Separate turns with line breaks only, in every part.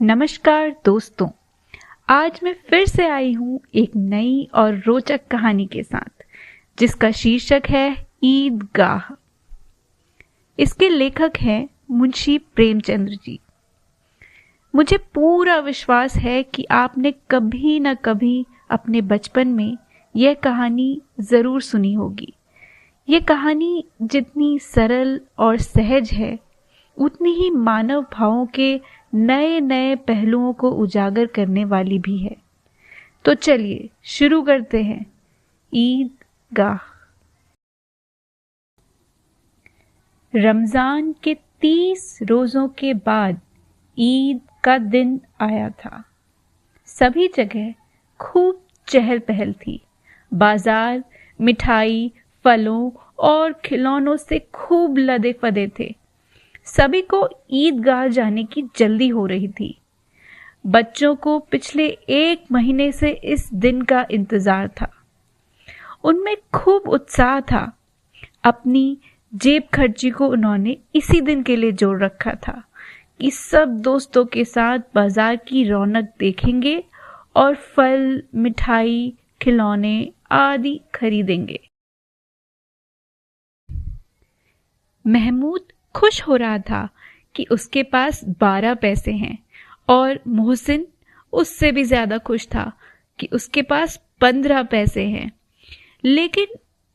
नमस्कार दोस्तों, आज मैं फिर से आई हूँ एक नई और रोचक कहानी के साथ जिसका शीर्षक है ईदगाह। इसके लेखक हैं मुंशी प्रेमचंद्र जी। मुझे पूरा विश्वास है कि आपने कभी न कभी अपने बचपन में यह कहानी जरूर सुनी होगी। यह कहानी जितनी सरल और सहज है उतनी ही मानव भावों के नए नए पहलुओं को उजागर करने वाली भी है। तो चलिए शुरू करते हैं। ईदगाह। रमजान के 30 रोजों के बाद ईद का दिन आया था। सभी जगह खूब चहल पहल थी। बाजार मिठाई, फलों और खिलौनों से खूब लदे फदे थे। सभी को ईदगाह जाने की जल्दी हो रही थी। बच्चों को पिछले 1 महीने से इस दिन का इंतजार था। उनमें खूब उत्साह था। अपनी जेब खर्ची को उन्होंने इसी दिन के लिए जोड़ रखा था कि सब दोस्तों के साथ बाजार की रौनक देखेंगे और फल, मिठाई, खिलौने आदि खरीदेंगे। महमूद खुश हो रहा था कि उसके पास 12 पैसे हैं और मोहसिन उससे भी ज्यादा खुश था कि उसके पास 15 पैसे हैं। लेकिन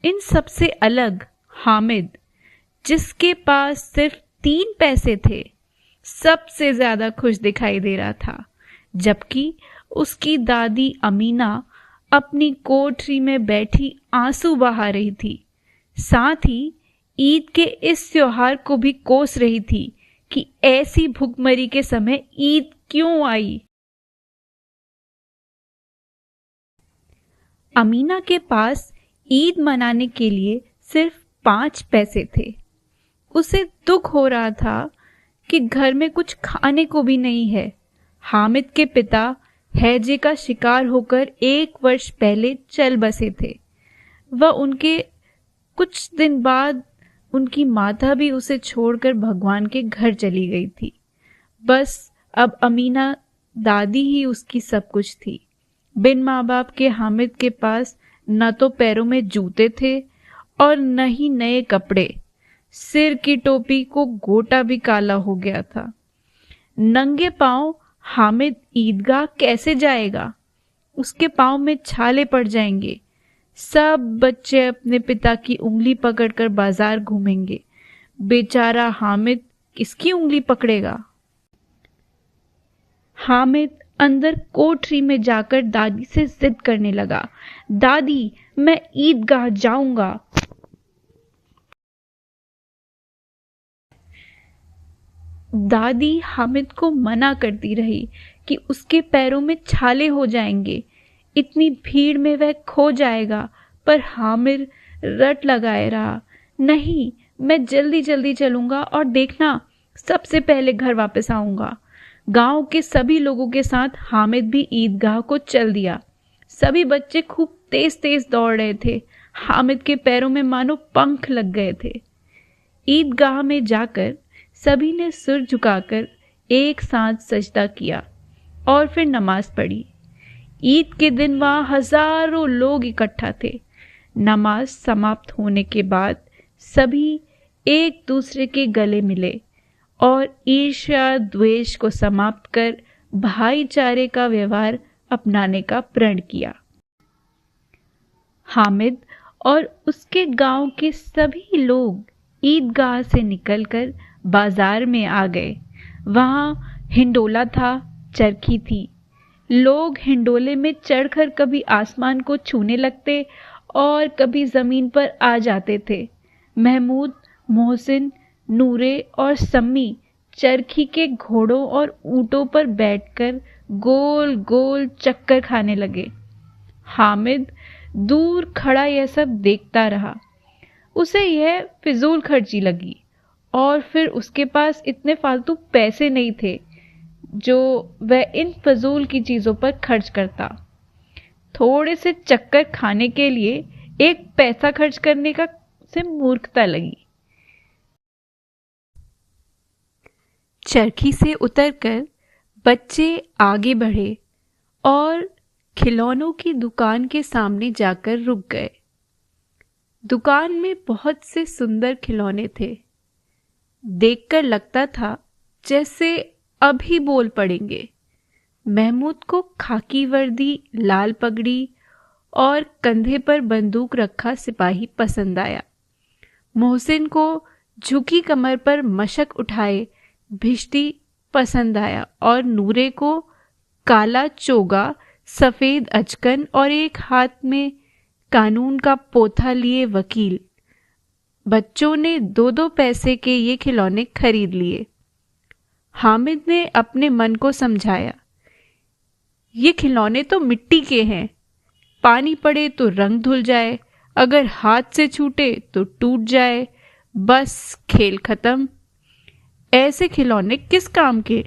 इन सबसे अलग हामिद, जिसके पास सिर्फ 3 पैसे थे, सबसे ज्यादा खुश दिखाई दे रहा था। जबकि उसकी दादी अमीना अपनी कोठरी में बैठी आंसू बहा रही थी। साथ ही ईद के इस त्योहार को भी कोस रही थी कि ऐसी भुखमरी के समय ईद क्यों आई। अमीना के पास ईद मनाने के लिए सिर्फ 5 पैसे थे। उसे दुख हो रहा था कि घर में कुछ खाने को भी नहीं है। हामिद के पिता हैजे का शिकार होकर 1 वर्ष पहले चल बसे थे। वह उनके कुछ दिन बाद उनकी माता भी उसे छोड़कर भगवान के घर चली गई थी। बस अब अमीना दादी ही उसकी सब कुछ थी। बिन माँ बाप के हामिद के पास न तो पैरों में जूते थे और न ही नए कपड़े। सिर की टोपी को गोटा भी काला हो गया था। नंगे पांव हामिद ईदगाह कैसे जाएगा? उसके पांव में छाले पड़ जाएंगे। सब बच्चे अपने पिता की उंगली पकड़कर बाजार घूमेंगे। बेचारा हामिद किसकी उंगली पकड़ेगा? हामिद अंदर कोठरी में जाकर दादी से जिद करने लगा, दादी, मैं ईदगाह जाऊंगा। दादी हामिद को मना करती रही कि उसके पैरों में छाले हो जाएंगे, इतनी भीड़ में वह खो जाएगा। पर हामिद रट लगाए रहा, नहीं, मैं जल्दी जल्दी चलूंगा और देखना, सबसे पहले घर वापस आऊंगा। गांव के सभी लोगों के साथ हामिद भी ईदगाह को चल दिया। सभी बच्चे खूब तेज तेज दौड़ रहे थे। हामिद के पैरों में मानो पंख लग गए थे। ईदगाह में जाकर सभी ने सिर झुकाकर एक साथ सजदा किया और फिर नमाज पढ़ी। ईद के दिन वहां हजारों लोग इकट्ठा थे। नमाज समाप्त होने के बाद सभी एक दूसरे के गले मिले और ईर्ष्या द्वेष को समाप्त कर भाईचारे का व्यवहार अपनाने का प्रण किया। हामिद और उसके गांव के सभी लोग ईदगाह से निकलकर बाजार में आ गए। वहां हिंडोला था, चरखी थी। लोग हिंडोले में चढ़कर कभी आसमान को छूने लगते और कभी जमीन पर आ जाते थे। महमूद, मोहसिन, नूरे और सम्मी चरखी के घोड़ों और ऊंटों पर बैठकर गोल गोल चक्कर खाने लगे। हामिद दूर खड़ा यह सब देखता रहा। उसे यह फिजूल खर्ची लगी और फिर उसके पास इतने फालतू पैसे नहीं थे जो वह इन फजूल की चीजों पर खर्च करता। थोड़े से चक्कर खाने के लिए 1 पैसा खर्च करने का से मूर्खता लगी। चरखी से उतरकर बच्चे आगे बढ़े और खिलौनों की दुकान के सामने जाकर रुक गए। दुकान में बहुत से सुंदर खिलौने थे। देखकर लगता था जैसे अभी बोल पड़ेंगे। महमूद को खाकी वर्दी, लाल पगड़ी और कंधे पर बंदूक रखा सिपाही पसंद आया। मोहसिन को झुकी कमर पर मशक उठाए भिश्ती पसंद आया और नूरे को काला चोगा, सफेद अचकन और एक हाथ में कानून का पोथा लिए वकील। बच्चों ने 2-2 पैसे के ये खिलौने खरीद लिए। हामिद ने अपने मन को समझाया, ये खिलौने तो मिट्टी के हैं, पानी पड़े तो रंग धुल जाए, अगर हाथ से छूटे तो टूट जाए, बस खेल खत्म। ऐसे खिलौने किस काम के?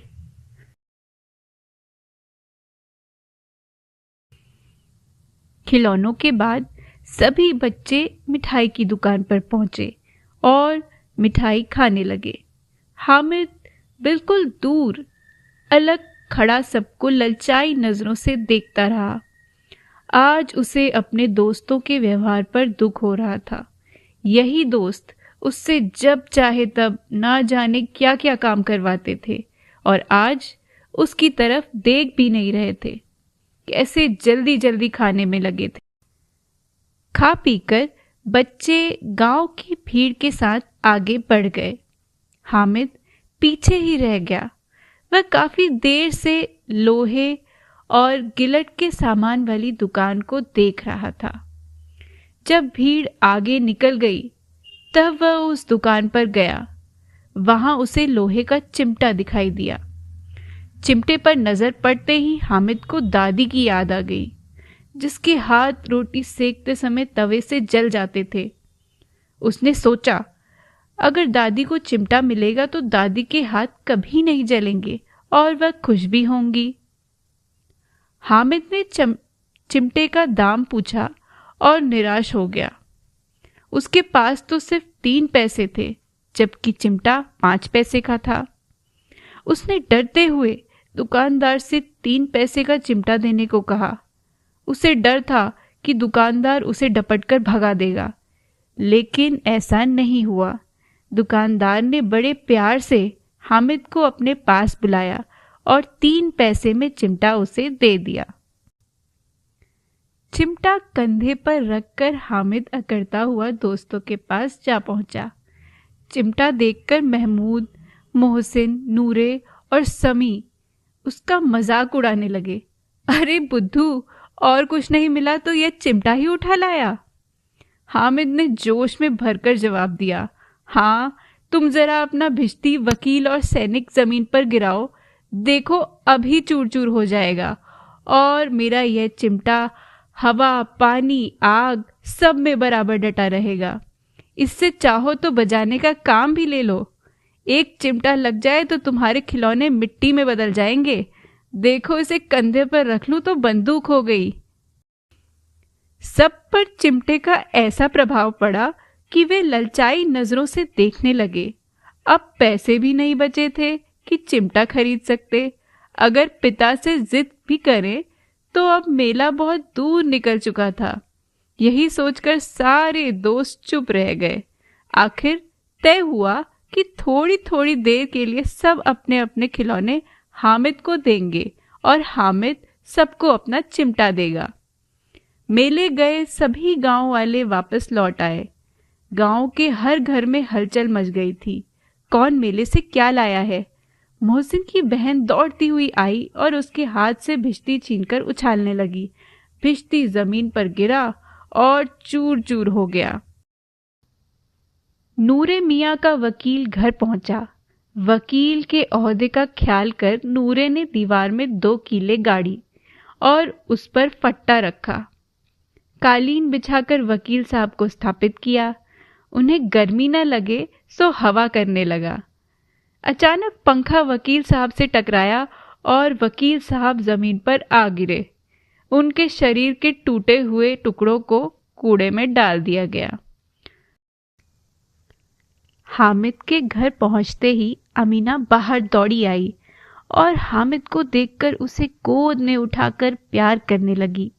खिलौनों के बाद सभी बच्चे मिठाई की दुकान पर पहुंचे और मिठाई खाने लगे। हामिद बिल्कुल दूर अलग खड़ा सबको ललचाई नजरों से देखता रहा। आज उसे अपने दोस्तों के व्यवहार पर दुख हो रहा था। यही दोस्त उससे जब चाहे तब ना जाने क्या क्या काम करवाते थे और आज उसकी तरफ देख भी नहीं रहे थे। कैसे जल्दी जल्दी खाने में लगे थे। खा पीकर बच्चे गांव की भीड़ के साथ आगे बढ़ गए। हामिद पीछे ही रह गया। वह काफी देर से लोहे और गिलट के सामान वाली दुकान को देख रहा था। जब भीड़ आगे निकल गई तब वह उस दुकान पर गया। वहां उसे लोहे का चिमटा दिखाई दिया। चिमटे पर नजर पड़ते ही हामिद को दादी की याद आ गई, जिसके हाथ रोटी सेकते समय तवे से जल जाते थे। उसने सोचा, अगर दादी को चिमटा मिलेगा तो दादी के हाथ कभी नहीं जलेंगे और वह खुश भी होंगी। हामिद ने चिमटे का दाम पूछा और निराश हो गया। उसके पास तो सिर्फ 3 पैसे थे, जबकि चिमटा 5 पैसे का था। उसने डरते हुए दुकानदार से 3 पैसे का चिमटा देने को कहा। उसे डर था कि दुकानदार उसे डपटकर भगा देगा, लेकिन ऐसा नहीं हुआ। दुकानदार ने बड़े प्यार से हामिद को अपने पास बुलाया और 3 पैसे में चिमटा उसे दे दिया। चिमटा कंधे पर रखकर हामिद अकड़ता हुआ दोस्तों के पास जा पहुंचा। चिमटा देखकर महमूद, मोहसिन, नूरे और समी उसका मजाक उड़ाने लगे। अरे बुद्धू, और कुछ नहीं मिला तो यह चिमटा ही उठा लाया। हामिद ने जोश में भरकर जवाब दिया, हाँ, तुम जरा अपना भिश्ती वकील और सैनिक जमीन पर गिराओ, देखो अभी चूर चूर हो जाएगा। और मेरा यह चिमटा हवा, पानी, आग सब में बराबर डटा रहेगा। इससे चाहो तो बजाने का काम भी ले लो। एक चिमटा लग जाए तो तुम्हारे खिलौने मिट्टी में बदल जाएंगे। देखो, इसे कंधे पर रख लूं तो बंदूक हो गई। सब पर चिमटे का ऐसा प्रभाव पड़ा कि वे ललचाई नजरों से देखने लगे। अब पैसे भी नहीं बचे थे कि चिमटा खरीद सकते। अगर पिता से जिद भी करें तो अब मेला बहुत दूर निकल चुका था। यही सोचकर सारे दोस्त चुप रह गए। आखिर तय हुआ कि थोड़ी थोड़ी देर के लिए सब अपने अपने खिलौने हामिद को देंगे और हामिद सबको अपना चिमटा देगा। मेले गए सभी गांव वाले वापस लौट आए। गांव के हर घर में हलचल मच गई थी। कौन मेले से क्या लाया है? मोहसिन की बहन दौड़ती हुई आई और उसके हाथ से भिश्ती छीनकर उछालने लगी। भिश्ती जमीन पर गिरा और चूर चूर हो गया। नूरे मियाँ का वकील घर पहुंचा। वकील के ओहदे का ख्याल कर नूरे ने दीवार में 2 कीले गाड़ी और उस पर फट्टा रखा। कालीन बिछाकर वकील साहब को स्थापित किया। उन्हें गर्मी न लगे सो हवा करने लगा। अचानक पंखा वकील साहब से टकराया और वकील साहब जमीन पर आ गिरे। उनके शरीर के टूटे हुए टुकड़ों को कूड़े में डाल दिया गया। हामिद के घर पहुंचते ही अमीना बाहर दौड़ी आई और हामिद को देखकर उसे गोद में उठाकर प्यार करने लगी।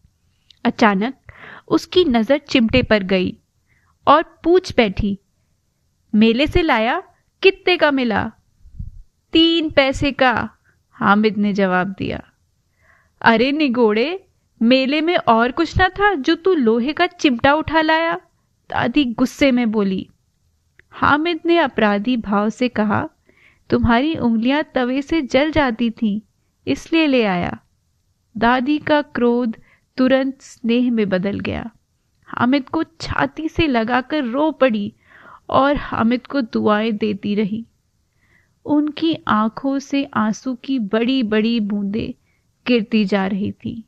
अचानक उसकी नजर चिमटे पर गई और पूछ बैठी, मेले से लाया? कितने का मिला? 3 पैसे का, हामिद ने जवाब दिया। अरे निगोड़े, मेले में और कुछ ना था जो तू लोहे का चिमटा उठा लाया? दादी गुस्से में बोली। हामिद ने अपराधी भाव से कहा, तुम्हारी उंगलियां तवे से जल जाती थीं, इसलिए ले आया। दादी का क्रोध तुरंत स्नेह में बदल गया। हामिद को छाती से लगाकर रो पड़ी और हामिद को दुआएं देती रही। उनकी आंखों से आंसू की बड़ी बड़ी बूंदें गिरती जा रही थी।